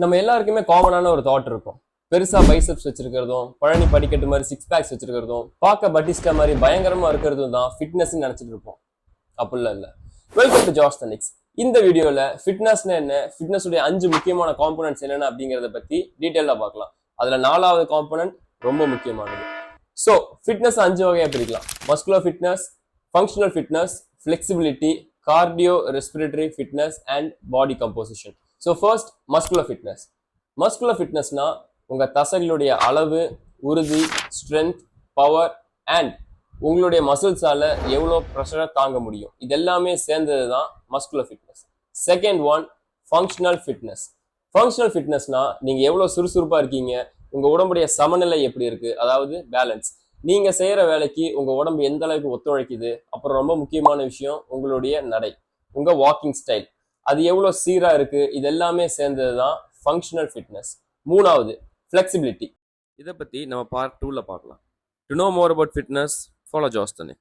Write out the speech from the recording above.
நம்ம எல்லாருக்குமே காமனான ஒரு தாட் இருக்கும். பெருசா பைசெப்ஸ் வச்சிருக்கிறதும், பழனி படிக்கட்டு மாதிரி சிக்ஸ் பேக்ஸ் வச்சிருக்கிறதும், பார்க்க பட்டிஸ்டா மாதிரி பயங்கரமா இருக்கிறதும் தான் ஃபிட்னஸ் நினைச்சிட்டு இருப்போம். அப்படிலாம் இல்ல. வெல்கம் டு ஜாஸ்தனிக்ஸ். இந்த வீடியோல ஃபிட்னஸ்னா என்ன, ஃபிட்னஸ் உடைய 5 முக்கியமான காம்போனன்ட்ஸ் என்னென்ன அப்படிங்கறத பத்தி டீடைலா பார்க்கலாம். அதுல 4வது காம்போனன்ட் ரொம்ப முக்கியமானது. ஸோ ஃபிட்னஸ் 5 வகையா பிரிக்கலாம். Muscular fitness, functional fitness, flexibility, cardio respiratory fitness and body composition. So first muscular fitness. Muscular ஃபிட்னஸ்னா உங்க தசைகளுடைய அளவு, உறுதி, ஸ்ட்ரென்த், பவர் அண்ட் உங்களுடைய மசில்ஸால எவ்வளோ ப்ரெஷரை தாங்க முடியும், இது எல்லாமே சேர்ந்தது தான் muscular fitness. Second one functional fitness. Functional ஃபிட்னஸ்னா நீங்க எவ்வளோ சுறுசுறுப்பா இருக்கீங்க, உங்க உடம்புடைய சமநிலை எப்படி இருக்கு, அதாவது பேலன்ஸ். நீங்க செய்யற வேலைக்கு உங்க உடம்பு எந்த அளவுக்கு ஒத்துழைக்குது. அப்புறம் ரொம்ப முக்கியமான விஷயம் உங்களுடைய நடை, உங்க வாக்கிங் ஸ்டைல், அது எவ்வளோ சீரா இருக்கு, இது எல்லாமே சேர்ந்தது தான் ஃபங்க்ஷனல் ஃபிட்னஸ். மூணாவது ஃபிளெக்சிபிலிட்டி. இதை பத்தி நம்ம பார்ட் 2ல பார்க்கலாம். To know more about fitness, follow Josthenix.